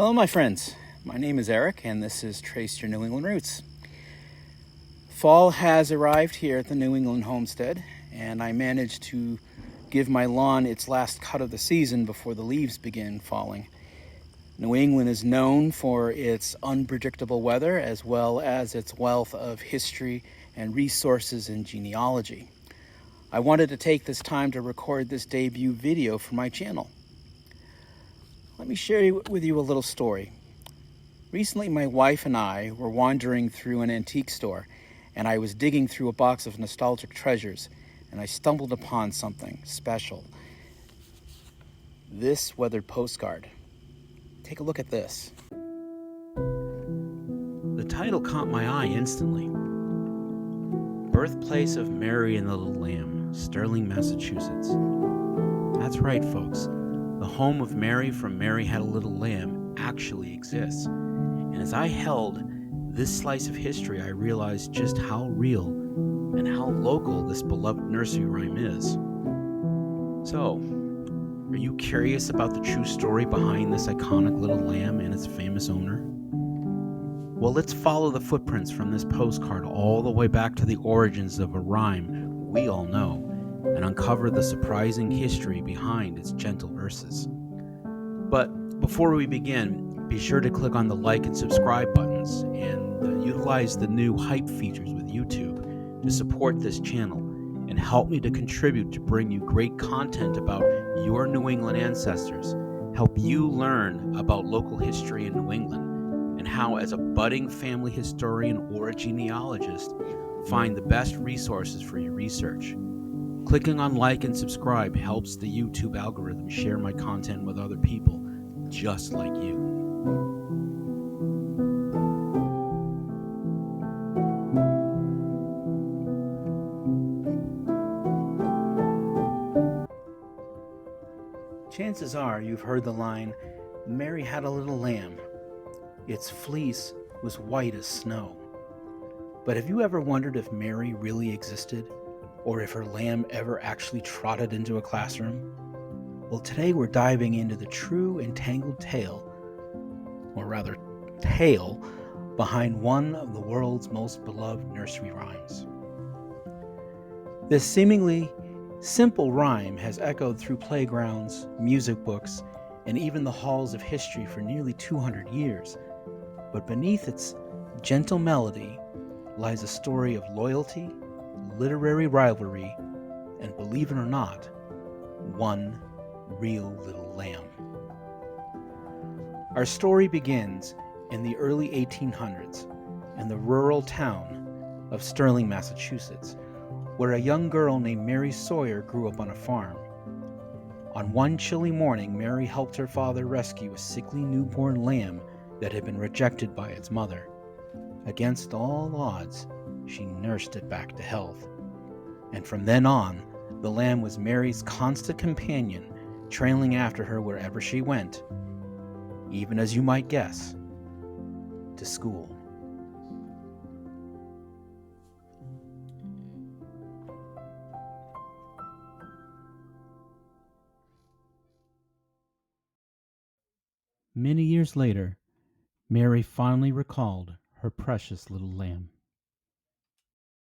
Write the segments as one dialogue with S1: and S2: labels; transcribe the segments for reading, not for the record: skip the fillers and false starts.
S1: Hello, my friends. My name is Eric, and this is Trace Your New England Roots. Fall has arrived here at the New England homestead, and I managed to give my lawn its last cut of the season before the leaves begin falling. New England is known for its unpredictable weather, as well as its wealth of history and resources in genealogy. I wanted to take this time to record this debut video for my channel. Let me share with you a little story. Recently, my wife and I were wandering through an antique store, and I was digging through a box of nostalgic treasures, and I stumbled upon something special. This weathered postcard. Take a look at this. The title caught my eye instantly. Birthplace of Mary and the Little Lamb, Sterling, Massachusetts. That's right, folks. The home of Mary from Mary Had a Little Lamb actually exists. And as I held this slice of history, I realized just how real and how local this beloved nursery rhyme is. So, are you curious about the true story behind this iconic little lamb and its famous owner? Well, let's follow the footprints from this postcard all the way back to the origins of a rhyme we all know, and uncover the surprising history behind its gentle verses. But before we begin, be sure to click on the like and subscribe buttons and utilize the new hype features with YouTube to support this channel and help me to contribute to bring you great content about your New England ancestors, help you learn about local history in New England, and how, as a budding family historian or a genealogist, find the best resources for your research. Clicking on like and subscribe helps the YouTube algorithm share my content with other people just like you. Chances are you've heard the line, "Mary had a little lamb. Its fleece was white as snow." But have you ever wondered if Mary really existed? Or if her lamb ever actually trotted into a classroom? Well, today we're diving into the true and tangled tale, or rather, tale, behind one of the world's most beloved nursery rhymes. This seemingly simple rhyme has echoed through playgrounds, music books, and even the halls of history for nearly 200 years. But beneath its gentle melody lies a story of loyalty, literary rivalry, and, believe it or not, one real little lamb. Our story begins in the early 1800s in the rural town of Sterling, Massachusetts, where a young girl named Mary Sawyer grew up on a farm. On one chilly morning, Mary helped her father rescue a sickly newborn lamb that had been rejected by its mother. Against all odds, she nursed it back to health. And from then on, the lamb was Mary's constant companion, trailing after her wherever she went, even, as you might guess, to school. Many years later, Mary finally recalled her precious little lamb.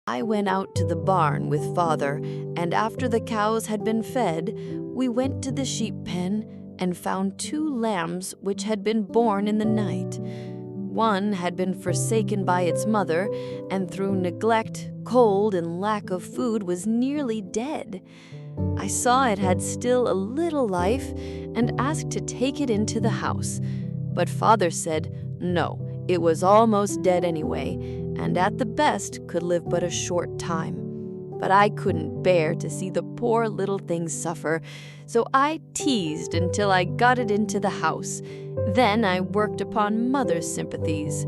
S2: I went out to the barn with Father, and after the cows had been fed, we went to the sheep pen and found 2 lambs which had been born in the night. One had been forsaken by its mother, and through neglect, cold, and lack of food was nearly dead. I saw it had still a little life and asked to take it into the house, but Father said no, it was almost dead anyway, and at the best could live but a short time. But I couldn't bear to see the poor little thing suffer, so I teased until I got it into the house. Then I worked upon Mother's sympathies.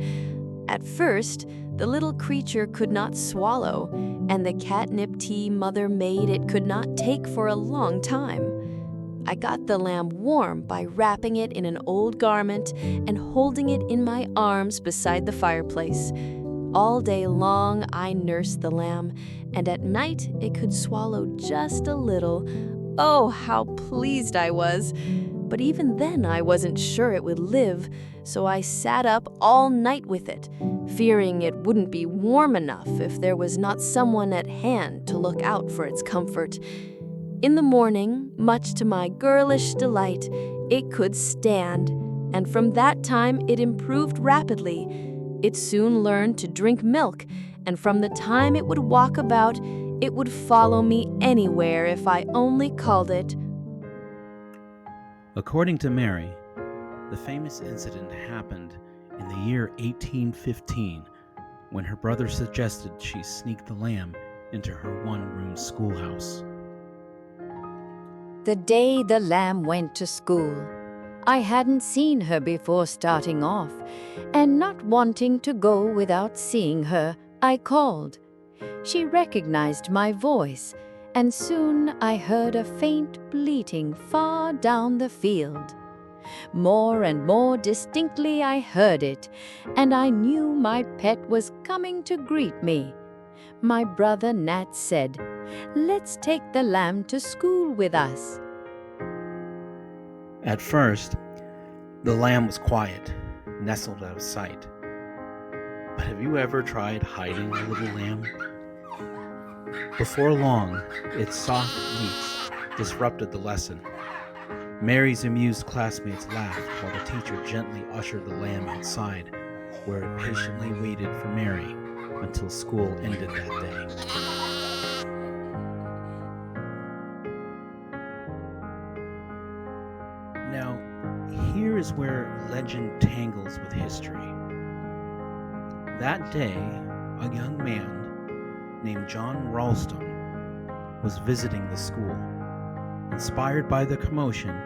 S2: At first, the little creature could not swallow, and the catnip tea Mother made it could not take for a long time. I got the lamb warm by wrapping it in an old garment and holding it in my arms beside the fireplace. All day long I nursed the lamb, and at night it could swallow just a little. Oh, how pleased I was! But even then, I wasn't sure it would live, so I sat up all night with it, fearing it wouldn't be warm enough if there was not someone at hand to look out for its comfort. In the morning, much to my girlish delight, it could stand, and from that time it improved rapidly. It soon learned to drink milk, and from the time it would walk about, it would follow me anywhere if I only called it.
S1: According to Mary, the famous incident happened in the year 1815 when her brother suggested she sneak the lamb into her one-room schoolhouse.
S3: The day the lamb went to school, I hadn't seen her before starting off, and not wanting to go without seeing her, I called. She recognized my voice, and soon I heard a faint bleating far down the field. More and more distinctly I heard it, and I knew my pet was coming to greet me. My brother Nat said, "Let's take the lamb to school with us."
S1: At first, the lamb was quiet, nestled out of sight. But have you ever tried hiding a little lamb? Before long, its soft bleats disrupted the lesson. Mary's amused classmates laughed while the teacher gently ushered the lamb outside, where it patiently waited for Mary until school ended that day. Now, here is where legend tangles with history. That day, a young man named John Ralston was visiting the school. Inspired by the commotion,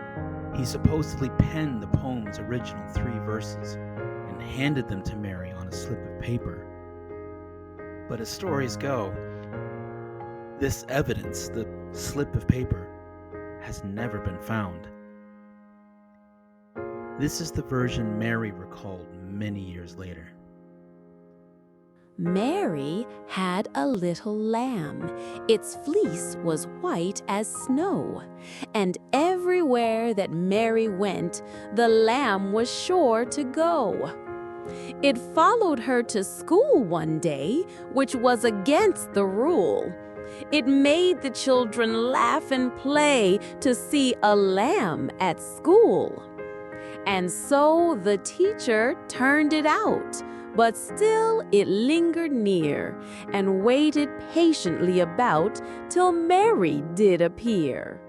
S1: he supposedly penned the poem's original 3 verses and handed them to Mary on a slip of paper. But as stories go, this evidence, the slip of paper, has never been found. This is the version Mary recalled many years later.
S4: Mary had a little lamb. Its fleece was white as snow, and everywhere that Mary went, the lamb was sure to go. It followed her to school one day, which was against the rule. It made the children laugh and play to see a lamb at school. And so the teacher turned it out. But still it lingered near and waited patiently about till Mary did appear.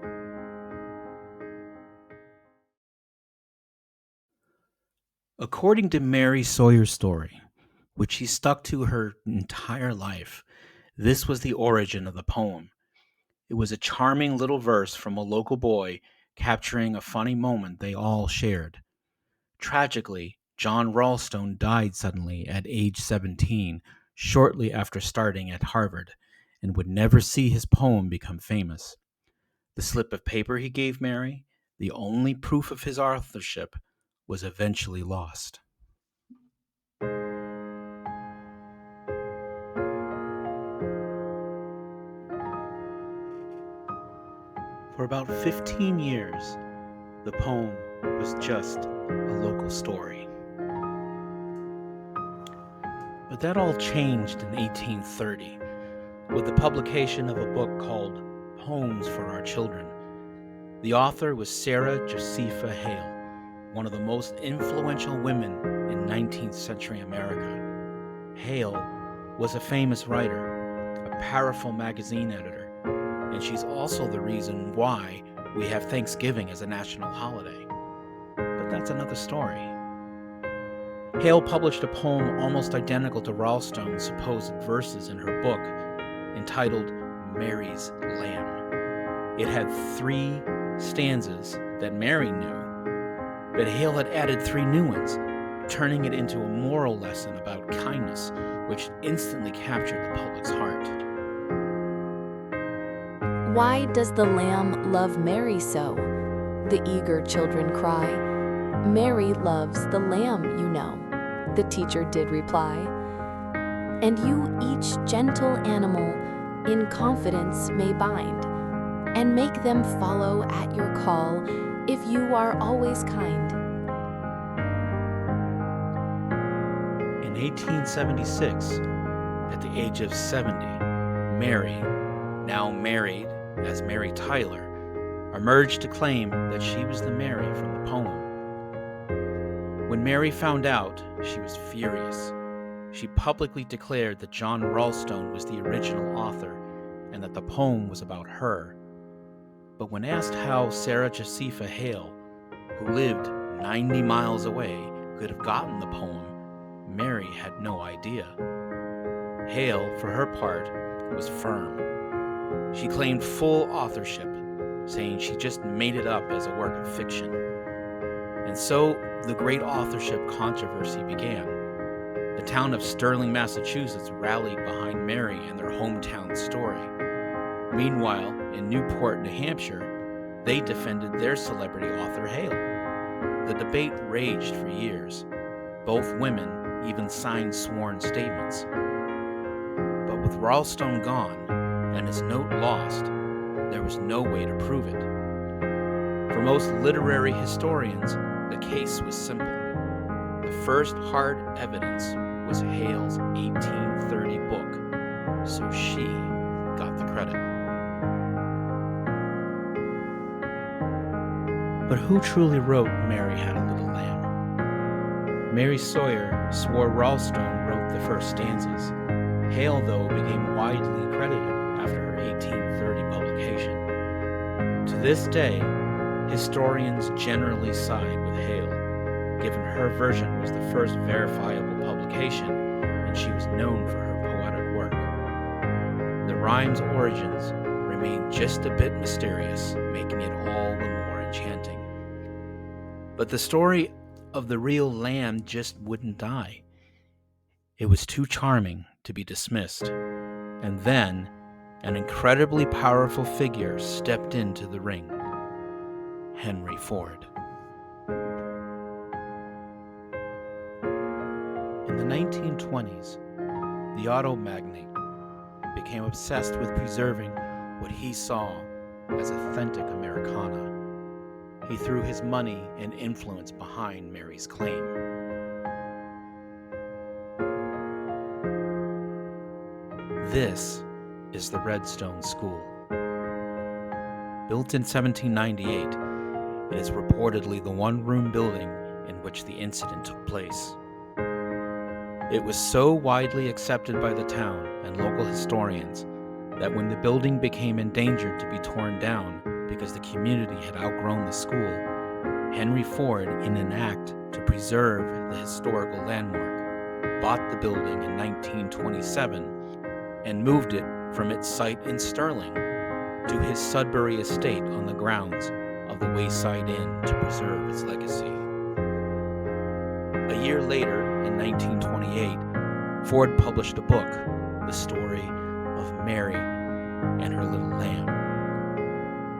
S1: According to Mary Sawyer's story, which she stuck to her entire life, this was the origin of the poem. It was a charming little verse from a local boy capturing a funny moment they all shared. Tragically, John Ralston died suddenly at age 17, shortly after starting at Harvard, and would never see his poem become famous. The slip of paper he gave Mary, the only proof of his authorship, was eventually lost. For about 15 years, the poem was just a local story. But that all changed in 1830 with the publication of a book called Poems for Our Children. The author was Sarah Josepha Hale, one of the most influential women in 19th century America. Hale was a famous writer, a powerful magazine editor, and she's also the reason why we have Thanksgiving as a national holiday. But that's another story. Hale published a poem almost identical to Ralston's supposed verses in her book, entitled Mary's Lamb. It had 3 stanzas that Mary knew, but Hale had added 3 new ones, turning it into a moral lesson about kindness, which instantly captured the public's heart.
S2: "Why does the lamb love Mary so?" the eager children cry. "Mary loves the lamb, you know," the teacher did reply. "And you each gentle animal in confidence may bind, and make them follow at your call,
S4: if you are always kind.
S1: In 1876, at the age of 70, Mary, now married as Mary Tyler, emerged to claim that she was the Mary from the poem. When Mary found out, she was furious. She publicly declared that John Ralston was the original author and that the poem was about her. But when asked how Sarah Josepha Hale, who lived 90 miles away, could have gotten the poem, Mary had no idea. Hale, for her part, was firm. She claimed full authorship, saying she just made it up as a work of fiction. And so the great authorship controversy began. The town of Sterling, Massachusetts rallied behind Mary and their hometown story. Meanwhile, in Newport, New Hampshire, they defended their celebrity author Hale. The debate raged for years. Both women even signed sworn statements. But with Ralston gone and his note lost, there was no way to prove it. For most literary historians, the case was simple. The first hard evidence was Hale's 1830 book, so she got the credit. But who truly wrote Mary Had a Little Lamb? Mary Sawyer swore Ralston wrote the first stanzas. Hale, though, became widely credited after her 1830 publication. To this day, historians generally side with Hale, given her version was the first verifiable publication and she was known for her poetic work. The rhyme's origins remain just a bit mysterious, making it all the more enchanting. But the story of the real lamb just wouldn't die. It was too charming to be dismissed. And then, an incredibly powerful figure stepped into the ring. Henry Ford. In the 1920s, the auto magnate became obsessed with preserving what he saw as authentic Americana. He threw his money and influence behind Mary's claim. This is the Redstone School. Built in 1798, it is reportedly the one-room building in which the incident took place. It was so widely accepted by the town and local historians that when the building became endangered to be torn down because the community had outgrown the school, Henry Ford, in an act to preserve the historical landmark, bought the building in 1927 and moved it from its site in Sterling to his Sudbury estate on the grounds of the Wayside Inn to preserve its legacy. A year later, in 1928, Ford published a book, The Story of Mary and Her Little Lamb.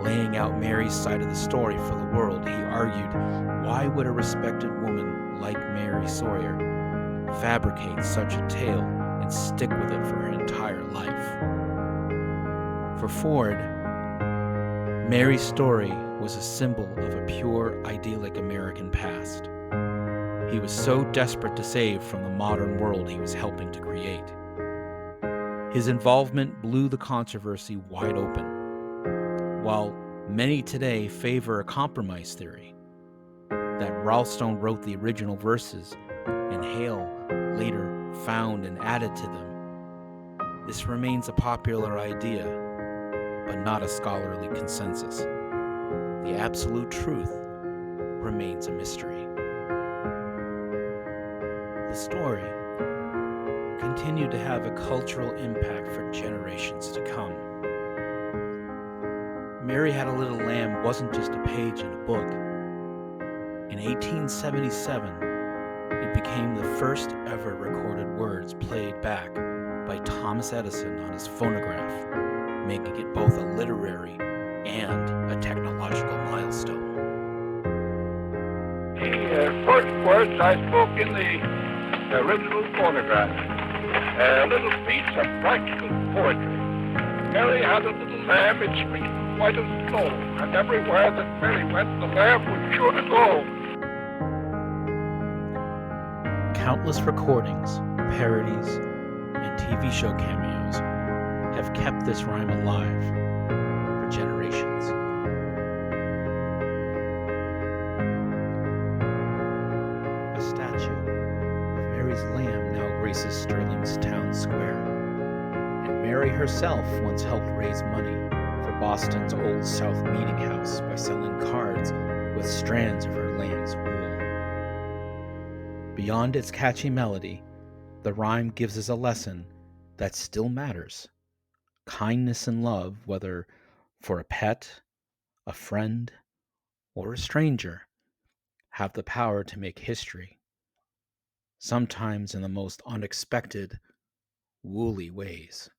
S1: Laying out Mary's side of the story for the world, he argued, why would a respected woman like Mary Sawyer fabricate such a tale and stick with it for her entire life? For Ford, Mary's story was a symbol of a pure, idyllic American past. He was so desperate to save from the modern world he was helping to create. His involvement blew the controversy wide open. While many today favor a compromise theory, that Ralston wrote the original verses and Hale later found and added to them, this remains a popular idea, but not a scholarly consensus. The absolute truth remains a mystery. The story continued to have a cultural impact for generations to come. Mary Had a Little Lamb wasn't just a page in a book. In 1877, it became the first ever recorded words played back by Thomas Edison on his phonograph, making it both a literary and a technological milestone.
S5: The first words I spoke in the original phonograph, a little piece of practical poetry. Mary had a little lamb in spring. white as snow, and everywhere that Mary went, the lamb was sure to go.
S1: Countless recordings, parodies, and TV show cameos have kept this rhyme alive for generations. A statue of Mary's lamb now graces Sterling's town square, and Mary herself once helped raise money for Boston's Old South Meeting House by selling cards with strands of her lamb's wool. Beyond its catchy melody, the rhyme gives us a lesson that still matters. Kindness and love, whether for a pet, a friend, or a stranger, have the power to make history, sometimes in the most unexpected, woolly ways.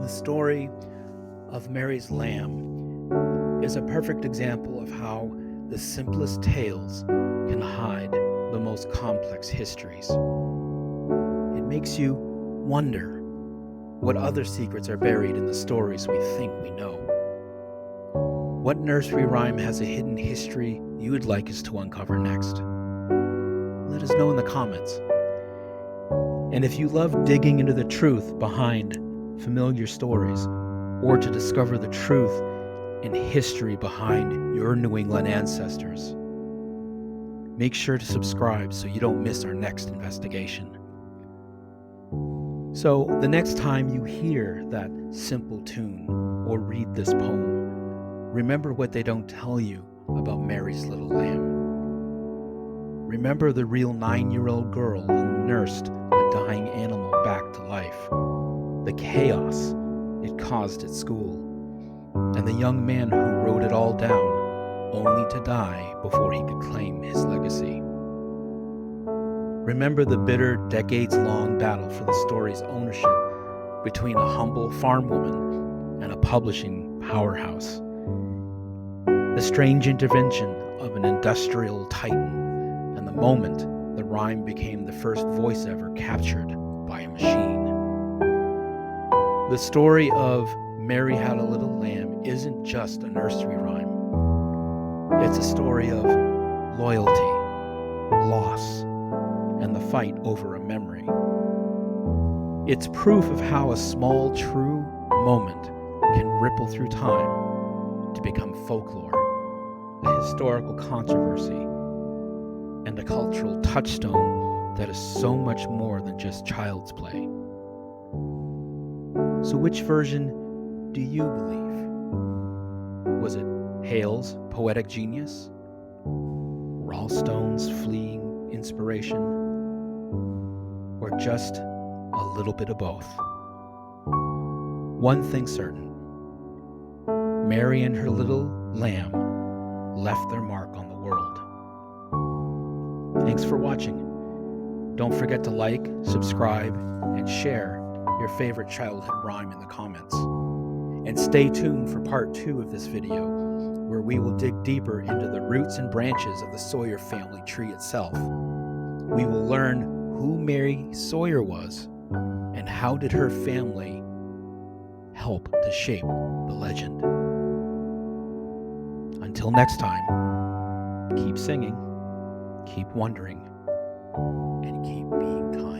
S1: The story of Mary's lamb is a perfect example of how the simplest tales can hide the most complex histories. It makes you wonder what other secrets are buried in the stories we think we know. What nursery rhyme has a hidden history you would like us to uncover next? Let us know in the comments. And if you love digging into the truth behind familiar stories, or to discover the truth and history behind your New England ancestors, make sure to subscribe so you don't miss our next investigation. So the next time you hear that simple tune or read this poem, remember what they don't tell you about Mary's little lamb. Remember the real 9-year-old girl who nursed a dying animal back to life, the chaos it caused at school, and the young man who wrote it all down only to die before he could claim his legacy. Remember the bitter, decades-long battle for the story's ownership between a humble farm woman and a publishing powerhouse. The strange intervention of an industrial titan, and the moment the rhyme became the first voice ever captured by a machine. The story of Mary Had a Little Lamb isn't just a nursery rhyme. It's a story of loyalty, loss, and the fight over a memory. It's proof of how a small, true moment can ripple through time to become folklore, a historical controversy, and a cultural touchstone that is so much more than just child's play. So which version do you believe? Was it Hale's poetic genius? Ralston's fleeting inspiration? Or just a little bit of both? One thing certain, Mary and her little lamb left their mark on the world. Thanks for watching. Don't forget to like, subscribe, and share your favorite childhood rhyme in the comments. And stay tuned for part 2 of this video, where we will dig deeper into the roots and branches of the Sawyer family tree itself. We will learn who Mary Sawyer was and how did her family help to shape the legend. Until next time, keep singing, keep wondering, and keep being kind.